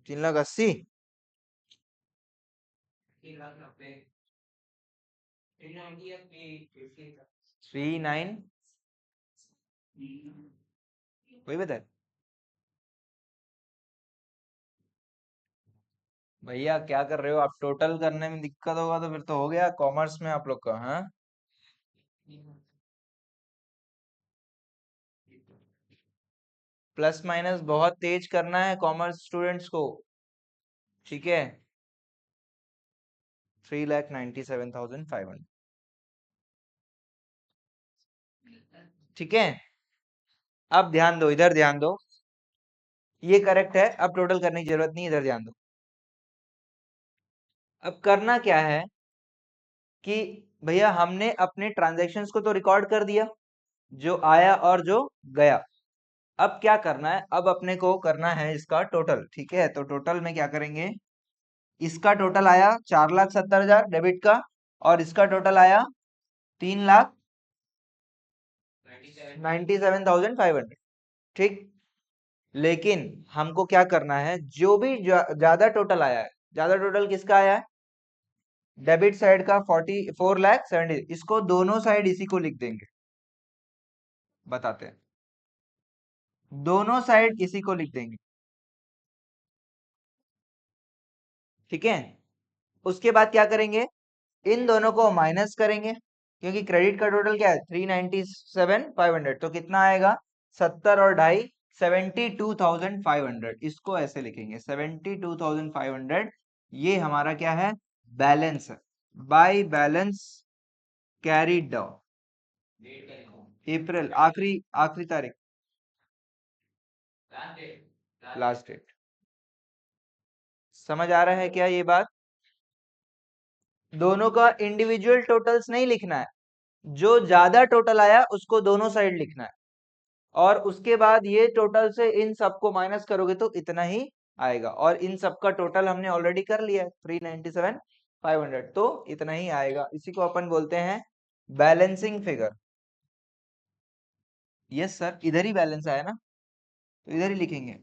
3,80,000। 3,90,000। 3,9 वही बता। भैया क्या कर रहे हो आप? टोटल करने में दिक्कत होगा तो फिर तो हो गया कॉमर्स में आप लोग का, हाँ। प्लस माइनस बहुत तेज करना है कॉमर्स स्टूडेंट्स को, ठीक है। 3,97,500, ठीक है। अब ध्यान दो, इधर ध्यान दो, ये करेक्ट है, अब टोटल करने की जरूरत नहीं, इधर ध्यान दो। अब करना क्या है कि भैया हमने अपने ट्रांजैक्शंस को तो रिकॉर्ड कर दिया, जो आया और जो गया। अब क्या करना है, अब अपने को करना है इसका टोटल, ठीक है। तो टोटल में क्या करेंगे, इसका टोटल आया 4,70,000 डेबिट का, और इसका टोटल आया 3,97,500, ठीक। लेकिन हमको क्या करना है, जो भी ज्यादा टोटल आया है, ज्यादा टोटल किसका आया है? डेबिट साइड का 4,70,000, इसको दोनों साइड इसी को लिख देंगे, बताते हैं। दोनों साइड इसी को लिख देंगे, ठीक है। उसके बाद क्या करेंगे, इन दोनों को माइनस करेंगे, क्योंकि क्रेडिट का टोटल क्या है? 3,97,500, तो कितना आएगा? 70 और ढाई, 72,500। इसको ऐसे लिखेंगे 72,500। ये हमारा क्या है? बैलेंस है, बाय बैलेंस कैरीड डाउन अप्रैल, आखिरी आखिरी तारीख, लास्ट डेट। समझ आ रहा है क्या ये बात? दोनों का इंडिविजुअल टोटल्स नहीं लिखना है, जो ज्यादा टोटल आया उसको दोनों साइड लिखना है, और उसके बाद ये टोटल से इन सबको माइनस करोगे तो इतना ही आएगा, और इन सब का टोटल हमने ऑलरेडी कर लिया है 3,97,500, तो इतना ही आएगा। इसी को अपन बोलते हैं बैलेंसिंग फिगर। यस सर, इधर ही बैलेंस आया ना, तो इधर ही लिखेंगे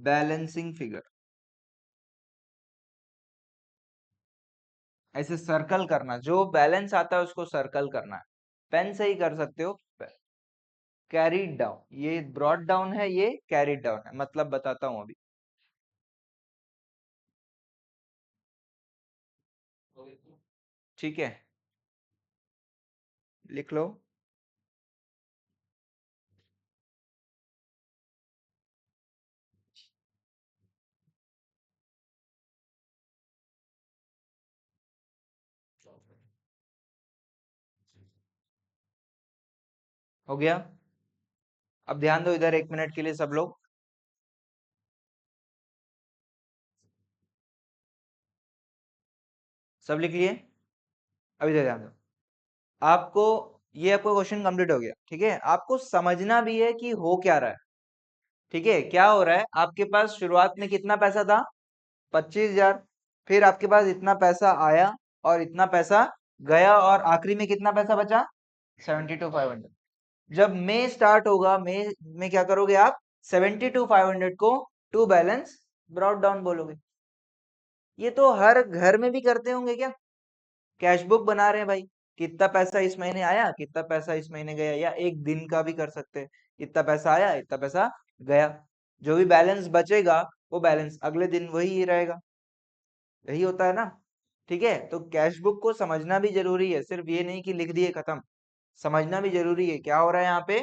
बैलेंसिंग फिगर। ऐसे सर्कल करना, जो बैलेंस आता है उसको सर्कल करना है, पेन से ही कर सकते हो। कैरीड डाउन, ये ब्रॉड डाउन है, ये कैरीड डाउन है, मतलब बताता हूं अभी। ठीक है, लिख लो। हो गया? अब ध्यान दो इधर 1 मिनट के लिए सब लोग। सब लिख लिए? अब इधर ध्यान दो। आपको, ये आपका क्वेश्चन कंप्लीट हो गया, ठीक है। आपको समझना भी है कि हो क्या रहा है, ठीक है। क्या हो रहा है, आपके पास शुरुआत में कितना पैसा था? 25,000। फिर आपके पास इतना पैसा आया और इतना पैसा गया, और आखिरी में कितना पैसा बचा? 72,500। जब मई स्टार्ट होगा, मई में क्या करोगे आप? 72,500 को टू बैलेंस ब्रॉट डाउन बोलोगे। ये तो हर घर में भी करते होंगे क्या? कैश बुक बना रहे हैं भाई, कितना पैसा इस महीने आया, कितना पैसा इस महीने गया, या एक दिन का भी कर सकते हैं, इतना पैसा आया, इतना पैसा गया। जो भी बैलेंस बचेगा वो बैलेंस अगले दिन वही रहेगा। यही होता है ना। ठीक है, तो कैश बुक को समझना भी जरूरी है, सिर्फ ये नहीं कि लिख दिए खत्म। समझना भी जरूरी है क्या हो रहा है यहाँ पे।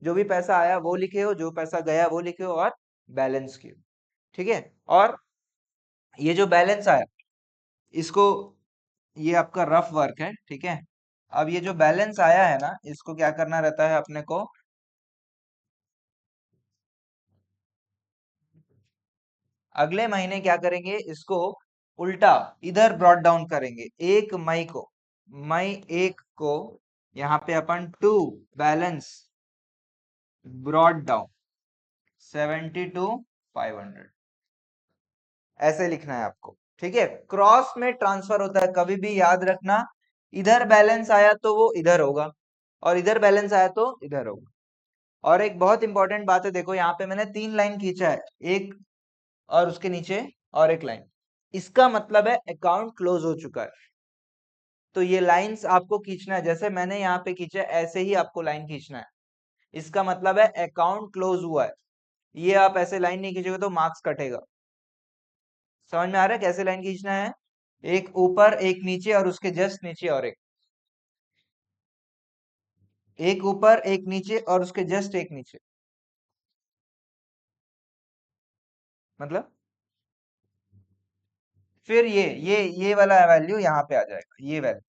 जो भी पैसा आया वो लिखे हो, जो पैसा गया वो लिखे हो, और बैलेंस की। ठीक है, और ये जो बैलेंस आया इसको, ये आपका रफ वर्क है, ठीक है। अब ये जो बैलेंस आया है ना, इसको क्या करना रहता है अपने को? अगले महीने क्या करेंगे, इसको उल्टा इधर ब्रॉट डाउन करेंगे। 1 मई को, मई 1 को यहाँ पे अपन टू बैलेंस ब्रॉट डाउन 72,500 ऐसे लिखना है आपको। ठीक है, क्रॉस में ट्रांसफर होता है, कभी भी याद रखना। इधर बैलेंस आया तो वो इधर होगा, और इधर बैलेंस आया तो इधर होगा। और एक बहुत इंपॉर्टेंट बात है, देखो यहाँ पे मैंने 3 लाइन खींचा है, एक और उसके नीचे और एक लाइन। इसका मतलब है अकाउंट क्लोज हो चुका है। तो ये लाइंस आपको खींचना है, जैसे मैंने यहाँ पे खींचा है ऐसे ही आपको लाइन खींचना है। इसका मतलब है अकाउंट क्लोज हुआ है। ये आप ऐसे लाइन नहीं खींचोगे तो मार्क्स कटेगा। समझ में आ रहा है कैसे लाइन खींचना है? एक ऊपर एक नीचे और उसके जस्ट नीचे और एक ऊपर एक नीचे और उसके जस्ट एक नीचे। मतलब फिर ये वाला वैल्यू यहाँ पे आ जाएगा, ये वैल्यू।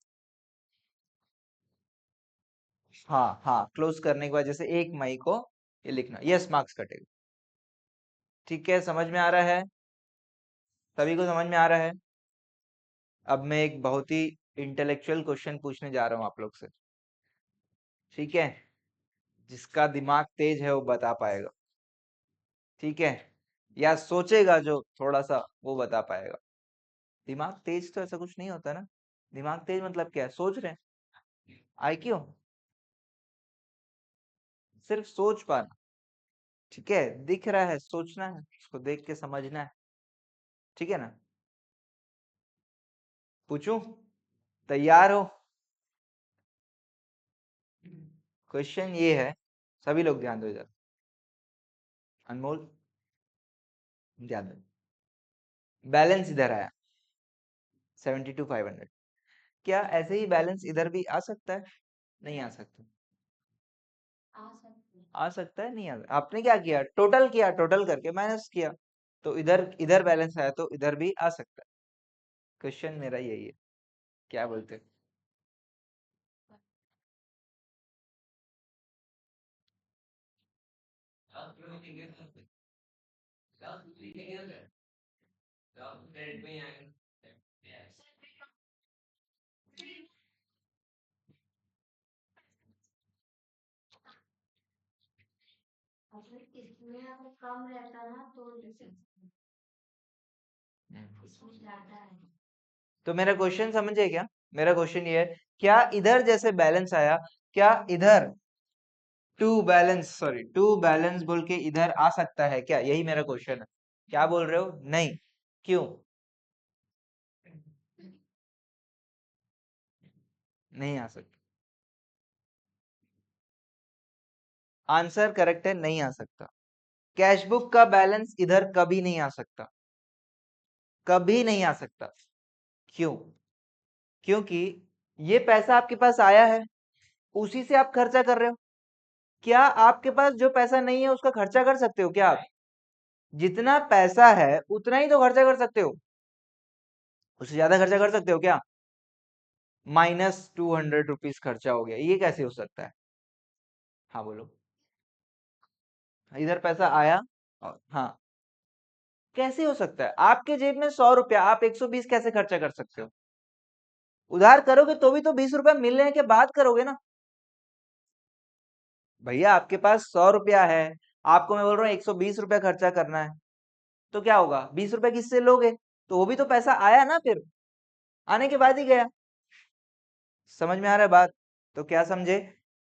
हाँ हाँ, क्लोज करने के बाद जैसे 1 मई को ये लिखना, यस मार्क्स कटेगा। ठीक है, समझ में आ रहा है? सभी को समझ में आ रहा है? अब मैं एक बहुत ही इंटेलेक्चुअल क्वेश्चन पूछने जा रहा हूँ आप लोग से। ठीक है, जिसका दिमाग तेज है वो बता पाएगा। ठीक है, या सोचेगा जो थोड़ा सा, वो बता पाएगा। दिमाग तेज तो ऐसा कुछ नहीं होता ना। दिमाग तेज मतलब क्या है? सोच रहे हैं, आईक्यू, सिर्फ सोच पाना। ठीक है, दिख रहा है, सोचना है, उसको देख के समझना है। ठीक है ना? पूछूं? तैयार हो? क्वेश्चन ये है, सभी लोग ध्यान दो इधर। अनमोल, ध्यान दो। बैलेंस इधर आया 72,500। क्या ऐसे ही बैलेंस इधर भी आ सकता है? नहीं आ सकता। आ सकता है, नहीं आ सकता। आपने क्या किया, टोटल किया, टोटल करके माइनस किया, तो इधर इधर बैलेंस आया तो इधर भी आ सकता है। क्वेश्चन मेरा यही है, क्या बोलते हैं? तो मेरा क्वेश्चन समझे क्या? मेरा क्वेश्चन ये है, क्या इधर जैसे बैलेंस आया, क्या इधर टू बैलेंस बोल के इधर आ सकता है क्या? यही मेरा क्वेश्चन है। क्या बोल रहे हो? नहीं। क्यों नहीं आ सकता? आंसर करेक्ट है, नहीं आ सकता। कैश बुक का बैलेंस इधर कभी नहीं आ सकता, कभी नहीं आ सकता। क्यों? क्योंकि ये पैसा आपके पास आया है, उसी से आप खर्चा कर रहे हो। क्या आपके पास जो पैसा नहीं है उसका खर्चा कर सकते हो क्या आप? जितना पैसा है उतना ही तो खर्चा कर सकते हो, उससे ज्यादा खर्चा कर सकते हो क्या? -200 रुपीज खर्चा हो गया, ये कैसे हो सकता है? हाँ बोलो। इधर पैसा आया, और हाँ, कैसे हो सकता है? आपके जेब में 100 रुपया, आप 120 कैसे खर्चा कर सकते हो? उधार करोगे तो भी तो 20 रुपया मिलने के बाद करोगे ना। भैया आपके पास 100 रुपया है, आपको मैं बोल रहा हूँ 120 रुपया खर्चा करना है, तो क्या होगा? 20 रुपया किससे लोगे? तो वो भी तो पैसा आया ना, फिर आने के बाद ही गया। समझ में आ रहा है बात? तो क्या समझे?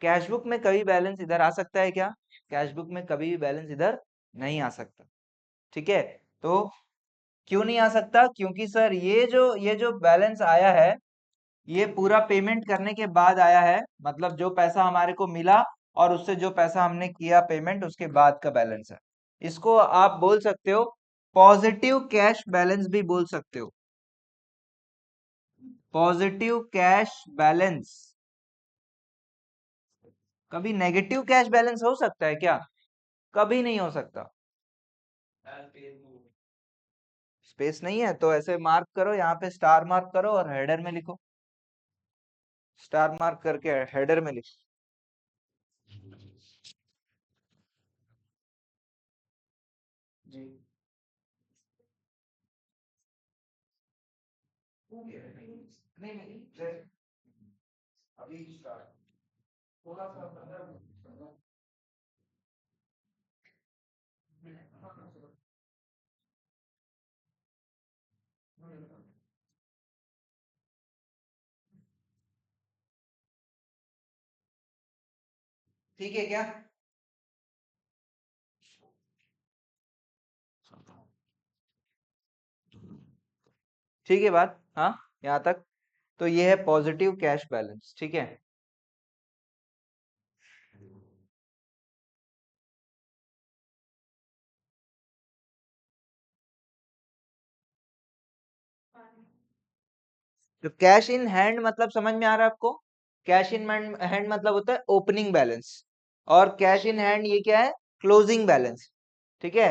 कैश बुक में कभी बैलेंस इधर आ सकता है क्या? कैश बुक में कभी भी बैलेंस इधर नहीं आ सकता। ठीक है, तो क्यों नहीं आ सकता? क्योंकि सर ये जो बैलेंस आया है, ये पूरा पेमेंट करने के बाद आया है, मतलब जो पैसा हमारे को मिला और उससे जो पैसा हमने किया पेमेंट उसके बाद का बैलेंस है। इसको आप बोल सकते हो पॉजिटिव कैश बैलेंस भी बोल सकते हो। Positive cash balance. कभी नेगेटिव कैश बैलेंस हो सकता है क्या? कभी नहीं हो सकता। स्पेस नहीं है तो ऐसे मार्क करो, यहाँ पे स्टार मार्क करो और हेडर में लिखो। स्टार मार्क करके हेडर में लिखो। जी नहीं नहीं, अभी स्टार्ट थोड़ा सा ठीक है क्या? ठीक है बात, हाँ, यहाँ तक। तो ये है पॉजिटिव कैश बैलेंस, ठीक है। तो कैश इन हैंड मतलब समझ में आ रहा है आपको? कैश इन हैंड मतलब होता है ओपनिंग बैलेंस, और कैश इन हैंड ये क्या है? Closing balance. ठीक है,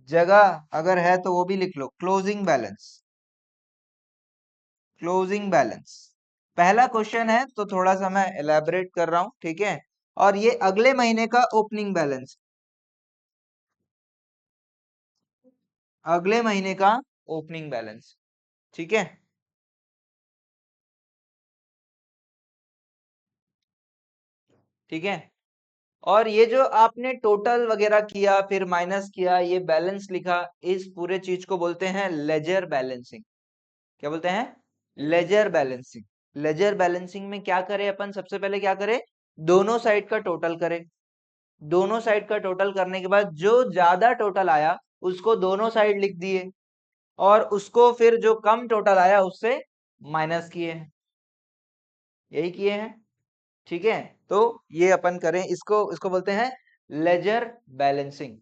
जगह अगर है तो वो भी लिख लो, क्लोजिंग बैलेंस। क्लोजिंग बैलेंस पहला क्वेश्चन है, तो थोड़ा सा मैं एलैबोरेट कर रहा हूं, ठीक है। और ये अगले महीने का ओपनिंग बैलेंस, अगले महीने का ओपनिंग बैलेंस, ठीक है। ठीक है, और ये जो आपने टोटल वगैरह किया फिर माइनस किया, ये बैलेंस लिखा, इस पूरे चीज को बोलते हैं लेजर बैलेंसिंग। क्या बोलते हैं? Laser balancing. लेजर बैलेंसिंग में क्या करें अपन? सबसे पहले क्या करें? दोनों साइड का टोटल करें। दोनों साइड का टोटल करने के बाद जो ज्यादा टोटल आया उसको दोनों साइड लिख दिए, और उसको फिर जो कम टोटल आया उससे माइनस किए हैं। यही किए हैं, ठीक है। तो ये अपन करें, इसको इसको बोलते हैं लेजर बैलेंसिंग।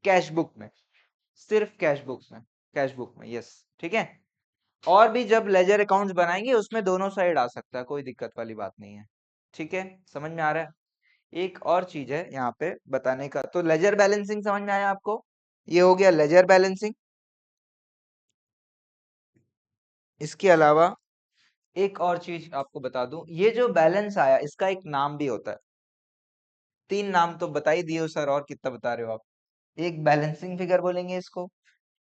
कैश बुक में, सिर्फ कैश बुक में, कैश बुक में, यस, ठीक है। और भी जब लेजर अकाउंट्स बनाएंगे उसमें दोनों साइड आ सकता है, कोई दिक्कत वाली बात नहीं है। ठीक है, समझ में आ रहा है। एक और चीज है यहाँ पे बताने का, तो लेजर बैलेंसिंग समझ में आया आपको? ये हो गया लेजर बैलेंसिंग। इसके अलावा एक और चीज आपको बता दूं, ये जो बैलेंस आया इसका एक नाम भी होता है। तीन नाम तो बता ही दिए सर, और कितना बता रहे हो आप? एक बैलेंसिंग फिगर बोलेंगे इसको,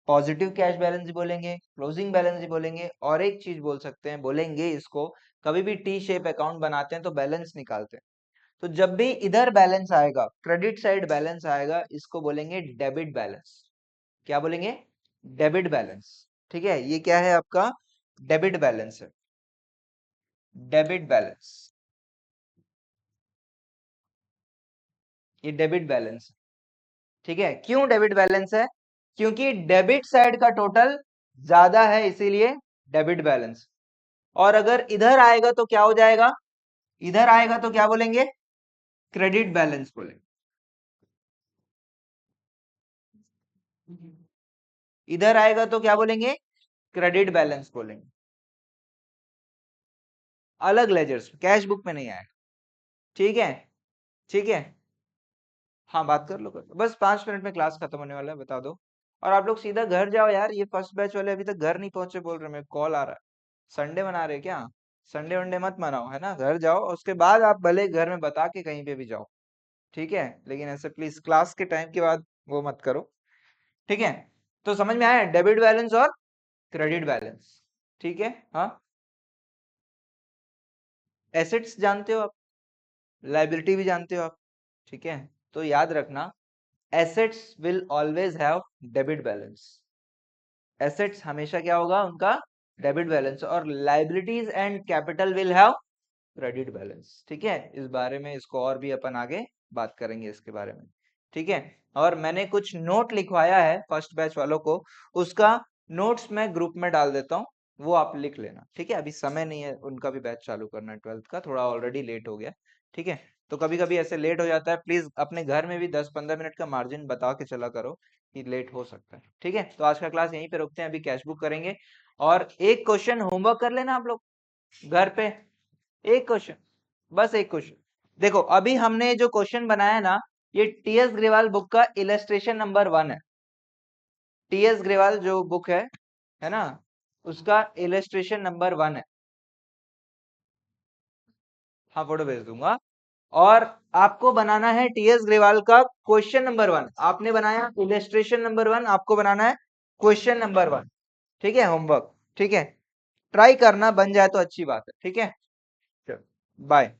पॉजिटिव कैश बैलेंस बोलेंगे, क्लोजिंग बैलेंस भी बोलेंगे, और एक चीज बोल सकते हैं, बोलेंगे इसको, कभी भी टी शेप अकाउंट बनाते हैं तो बैलेंस निकालते हैं, तो जब भी इधर बैलेंस आएगा, क्रेडिट साइड बैलेंस आएगा, इसको बोलेंगे डेबिट बैलेंस। क्या बोलेंगे? Debit balance. ठीक है, ये क्या है आपका? डेबिट बैलेंस है। डेबिट बैलेंस, ये डेबिट बैलेंस है। ठीक है, क्यों डेबिट बैलेंस है? क्योंकि डेबिट साइड का टोटल ज्यादा है, इसीलिए डेबिट बैलेंस। और अगर इधर आएगा तो क्या हो जाएगा? इधर आएगा तो क्या बोलेंगे? क्रेडिट बैलेंस बोलेंगे। इधर आएगा तो क्या बोलेंगे? क्रेडिट बैलेंस बोलेंगे। अलग लेजर्स, कैश बुक में नहीं आएगा। ठीक है, ठीक है। हाँ, बात कर लो, कर लो, बस 5 मिनट में क्लास खत्म होने वाला है, बता दो। और आप लोग सीधा घर जाओ यार, ये फर्स्ट बैच वाले अभी तक घर नहीं पहुंचे बोल रहे, मेरे कॉल आ रहा है। संडे मना रहे क्या? संडे वनडे मत मनाओ, है ना, घर जाओ, उसके बाद आप भले घर में बता के कहीं पे भी जाओ। ठीक है, लेकिन ऐसे प्लीज क्लास के टाइम के बाद वो मत करो। ठीक है, तो समझ में आया डेबिट बैलेंस और क्रेडिट बैलेंस? ठीक है, हाँ। एसेट्स जानते हो आप, लाइबिलिटी भी जानते हो आप, ठीक है। तो याद रखना, assets will always have debit balance. Assets हमेशा क्या होगा उनका? Debit balance. और liabilities and capital will have credit balance, ठीक है। इस बारे में इसको और भी अपन आगे बात करेंगे इसके बारे में, ठीक है। और मैंने कुछ नोट लिखवाया है फर्स्ट बैच वालों को, उसका नोट्स मैं ग्रुप में डाल देता हूँ, वो आप लिख लेना, ठीक है। अभी समय नहीं है, उनका भी बैच चालू करना है 12th का, थोड़ा ऑलरेडी लेट हो गया, ठीक है। तो कभी कभी ऐसे लेट हो जाता है, प्लीज अपने घर में भी 10-15 मिनट का मार्जिन बता के चला करो कि लेट हो सकता है, ठीक है। तो आज का क्लास यहीं पे रोकते हैं, अभी कैश बुक करेंगे। और एक क्वेश्चन होमवर्क कर लेना आप लोग घर पे, एक क्वेश्चन, बस एक क्वेश्चन। देखो अभी हमने जो क्वेश्चन बनाया ना, ये टीएस ग्रेवाल बुक का इलस्ट्रेशन नंबर 1 है। टीएस ग्रेवाल जो बुक है ना, उसका इलस्ट्रेशन नंबर 1 है। हाँ फोटो भेज दूंगा। और आपको बनाना है टीएस ग्रेवाल का क्वेश्चन नंबर 1, आपने बनाया इलस्ट्रेशन नंबर 1, आपको बनाना है क्वेश्चन नंबर 1, ठीक है। होमवर्क, ठीक है। ट्राई करना, बन जाए तो अच्छी बात है, ठीक है। चलो बाय।